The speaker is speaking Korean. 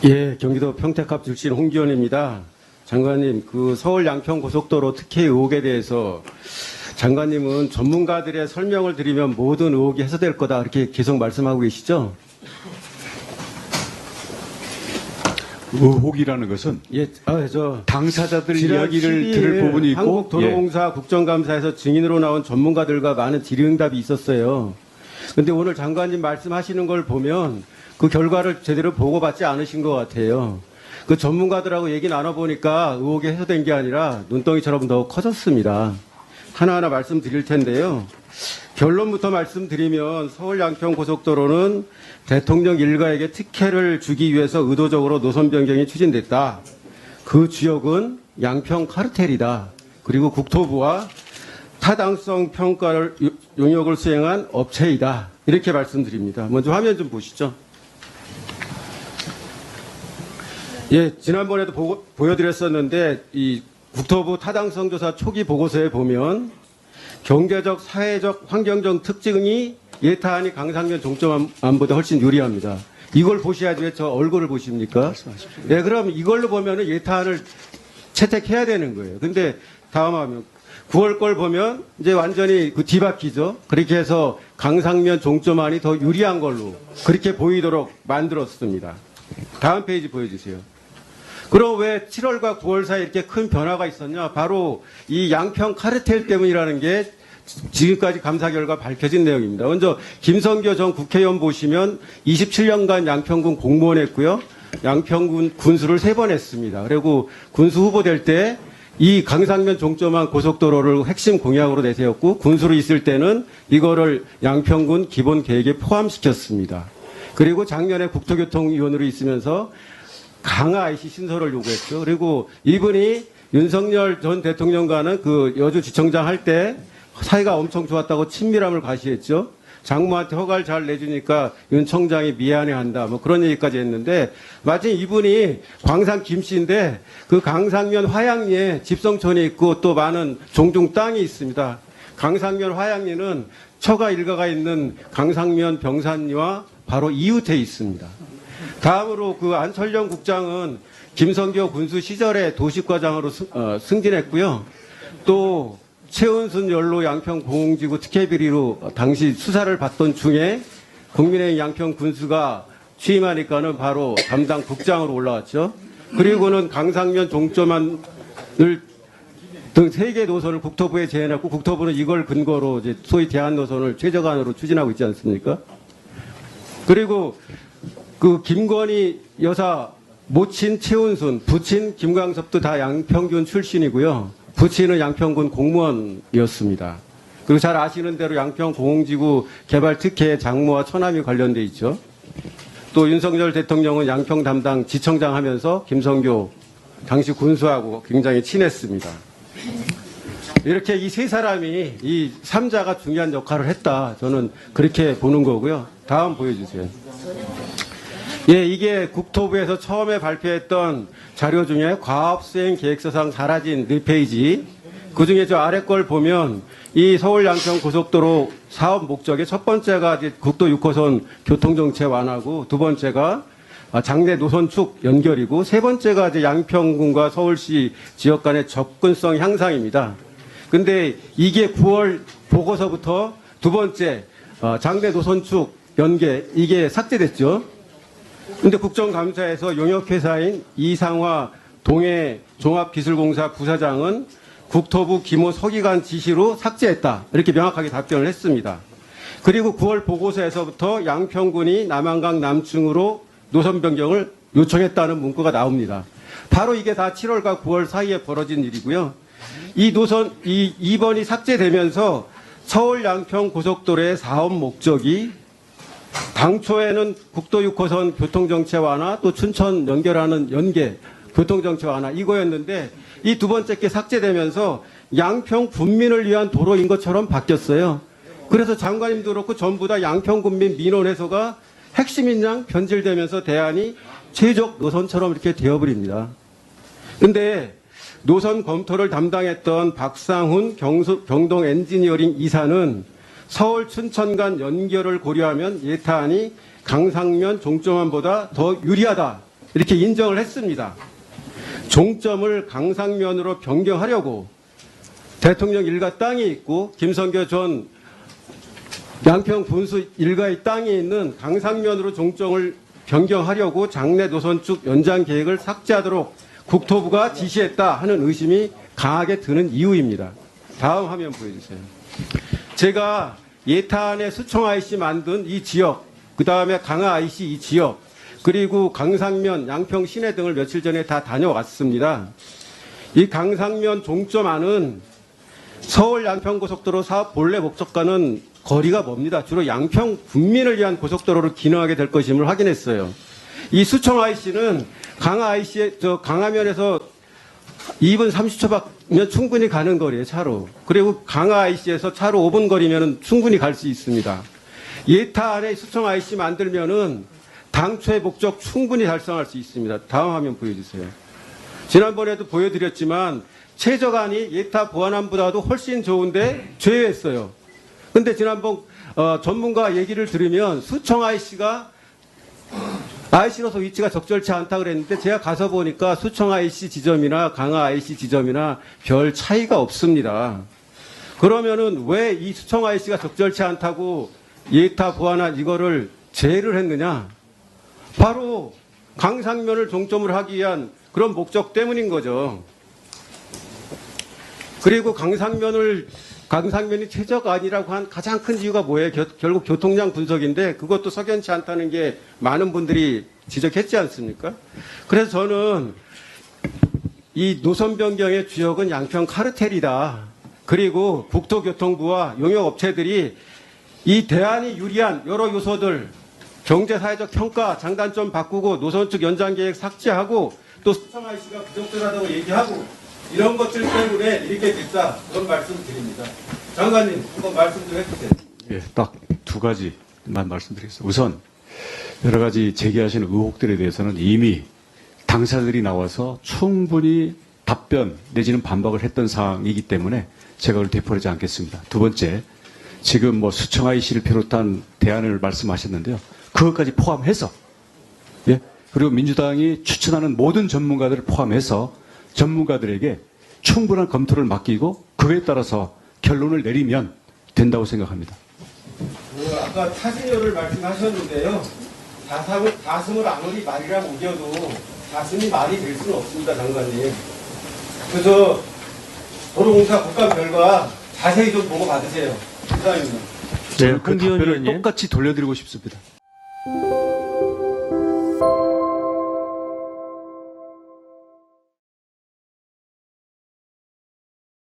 예, 경기도 평택갑 출신 홍기원입니다. 장관님, 그 서울 양평 고속도로 특혜 의혹에 대해서 장관님은 전문가들의 설명을 드리면 모든 의혹이 해소될 거다 이렇게 계속 말씀하고 계시죠? 의혹이라는 것은 예, 당사자들 지난 이야기를 12일 들을 부분이 있고 한국도로공사 국정감사에서 증인으로 나온 전문가들과 많은 질의응답이 있었어요. 그런데 오늘 장관님 말씀하시는 걸 보면 그 결과를 제대로 보고받지 않으신 것 같아요. 그 전문가들하고 얘기 나눠보니까 의혹이 해소된 게 아니라 눈덩이처럼 더 커졌습니다. 하나하나 말씀드릴 텐데요. 결론부터 말씀드리면 서울 양평 고속도로는 대통령 일가에게 특혜를 주기 위해서 의도적으로 노선 변경이 추진됐다. 그 주역은 양평 카르텔이다. 그리고 국토부와 타당성 평가를 용역을 수행한 업체이다. 이렇게 말씀드립니다. 먼저 화면 좀 보시죠. 예, 지난번에도 보여드렸었는데 이 국토부 타당성 조사 초기 보고서에 보면 경제적, 사회적, 환경적 특징이 예타하니 강상면 종점안보다 훨씬 유리합니다. 이걸 보셔야지 왜 저 얼굴을 보십니까? 네, 그럼 이걸로 보면은 예타안을 채택해야 되는 거예요. 근데 다음 화면 9월 걸 보면 이제 완전히 그 뒤바뀌죠. 그렇게 해서 강상면 종점안이 더 유리한 걸로 그렇게 보이도록 만들었습니다. 다음 페이지 보여주세요. 그럼 왜 7월과 9월 사이에 이렇게 큰 변화가 있었냐? 바로 이 양평 카르텔 때문이라는 게 지금까지 감사 결과 밝혀진 내용입니다. 먼저 김성교 전 국회의원 보시면 27년간 양평군 공무원 했고요. 양평군 군수를 3번 했습니다. 그리고 군수 후보 될 때 이 강상면 종점안 고속도로를 핵심 공약으로 내세웠고 군수로 있을 때는 이거를 양평군 기본 계획에 포함시켰습니다. 그리고 작년에 국토교통위원으로 있으면서 강화 IC 신설을 요구했죠. 그리고 이분이 윤석열 전 대통령과는 그 여주지청장 할 때 사이가 엄청 좋았다고 친밀함을 과시했죠. 장모한테 허가를 잘 내주니까 윤 청장이 미안해한다. 뭐 그런 얘기까지 했는데 마침 이분이 광산 김씨인데 그 강상면 화양리에 집성촌이 있고 또 많은 종중 땅이 있습니다. 강상면 화양리는 처가 일가가 있는 강상면 병산리와 바로 이웃에 있습니다. 다음으로 그 안철령 국장은 김성교 군수 시절에 도시과장으로 승진했고요. 또 최은순 연로 양평 공공지구 특혜비리로 당시 수사를 받던 중에 국민의힘 양평 군수가 취임하니까는 바로 담당 국장으로 올라왔죠. 그리고는 강상면 종점안을 등 3개 노선을 국토부에 제안했고 국토부는 이걸 근거로 이제 소위 대안 노선을 최저간으로 추진하고 있지 않습니까? 그리고 그 김건희 여사 모친 최은순, 부친 김광섭도 다 양평군 출신이고요. 부친은 양평군 공무원이었습니다. 그리고 잘 아시는 대로 양평 공공지구 개발 특혜 장모와 처남이 관련돼 있죠. 또 윤석열 대통령은 양평 담당 지청장 하면서 김성교 당시 군수하고 굉장히 친했습니다. 이렇게 이 3사람이 이 3자가 중요한 역할을 했다. 저는 그렇게 보는 거고요. 다음 보여주세요. 예, 이게 국토부에서 처음에 발표했던 자료 중에 과업수행 계획서상 사라진 4페이지. 그 중에 저 아래 걸 보면 이 서울 양평 고속도로 사업 목적의 첫 번째가 이제 국도 6호선 교통정체 완화고 두 번째가 장내 노선축 연결이고 세 번째가 이제 양평군과 서울시 지역 간의 접근성 향상입니다. 근데 이게 9월 보고서부터 두 번째 장내 노선축 연계 이게 삭제됐죠. 근데 국정감사에서 용역회사인 이상화 동해종합기술공사 부사장은 국토부 기모 서기관 지시로 삭제했다. 이렇게 명확하게 답변을 했습니다. 그리고 9월 보고서에서부터 양평군이 남한강 남층으로 노선 변경을 요청했다는 문구가 나옵니다. 바로 이게 다 7월과 9월 사이에 벌어진 일이고요. 이 노선, 이 2번이 삭제되면서 서울 양평 고속도로의 사업 목적이 당초에는 국도 6호선 교통정체 완화 또 춘천 연결하는 연계 교통정체 완화 이거였는데 이 두 번째 게 삭제되면서 양평 군민을 위한 도로인 것처럼 바뀌었어요. 그래서 장관님도 그렇고 전부 다 양평 군민 민원 해소가 핵심인 양 변질되면서 대안이 최적 노선처럼 이렇게 되어버립니다. 근데 노선 검토를 담당했던 박상훈 경동 엔지니어링 이사는 서울 춘천 간 연결을 고려하면 예타안이 강상면 종점안보다 더 유리하다 이렇게 인정을 했습니다. 종점을 강상면으로 변경하려고 대통령 일가 땅이 있고 김성교 전 양평 분수 일가의 땅이 있는 강상면으로 종점을 변경하려고 장내 노선축 연장 계획을 삭제하도록 국토부가 지시했다 하는 의심이 강하게 드는 이유입니다. 다음 화면 보여주세요. 제가 예탄에 수청 IC 만든 이 지역, 그 다음에 강화 IC 이 지역, 그리고 강상면, 양평 시내 등을 며칠 전에 다 다녀왔습니다. 이 강상면 종점 안은 서울 양평고속도로 사업 본래 목적과는 거리가 멉니다. 주로 양평 군민을 위한 고속도로를 기능하게 될 것임을 확인했어요. 이 수청 IC는 강화 IC, 강화면에서 2분 30초면 충분히 가는 거리예요, 차로. 그리고 강화 IC에서 차로 5분 거리면 충분히 갈 수 있습니다. 예타 안에 수청 IC 만들면은 당초의 목적 충분히 달성할 수 있습니다. 다음 화면 보여주세요. 지난번에도 보여드렸지만 최저간이 예타 보안함보다도 훨씬 좋은데 제외했어요. 근데 지난번 전문가 얘기를 들으면 수청 IC가 IC로서 위치가 적절치 않다 그랬는데 제가 가서 보니까 수청 IC 지점이나 강화 IC 지점이나 별 차이가 없습니다. 그러면은 왜 이 수청 IC가 적절치 않다고 예타 보안함 이거를 제외를 했느냐? 바로 강상면을 종점으로 하기 위한 그런 목적 때문인 거죠. 그리고 강상면이 최저가 아니라고 한 가장 큰 이유가 뭐예요? 결국 교통량 분석인데 그것도 석연치 않다는 게 많은 분들이 지적했지 않습니까? 그래서 저는 이 노선 변경의 주역은 양평 카르텔이다. 그리고 국토교통부와 용역업체들이 이 대안이 유리한 여러 요소들 경제사회적 평가 장단점 바꾸고 노선축 연장계획 삭제하고 또 수청 IC가 부적절하다고 얘기하고 이런 것들 때문에 이렇게 됐다. 그런 말씀 드립니다. 장관님, 한번 말씀 좀 해주세요. 예, 딱 두 가지만 말씀드리겠습니다. 우선 여러 가지 제기하시는 의혹들에 대해서는 이미 당사자들이 나와서 충분히 답변 내지는 반박을 했던 사항이기 때문에 제가 그걸 되풀이하지 않겠습니다. 두 번째, 지금 뭐 수청 IC를 비롯한 대안을 말씀하셨는데요. 그것까지 포함해서, 예, 그리고 민주당이 추천하는 모든 전문가들을 포함해서 전문가들에게 충분한 검토를 맡기고 그에 따라서 결론을 내리면 된다고 생각합니다. 아까 타진료를 말씀하셨는데요. 가슴을 아무리 말이라고 우겨도 가슴이 말이 될 수는 없습니다, 장관님. 그래서 도로공사 국감 결과 자세히 좀 보고 받으세요. 감사합니다. 저는 그 답변을 똑같이 돌려드리고 싶습니다.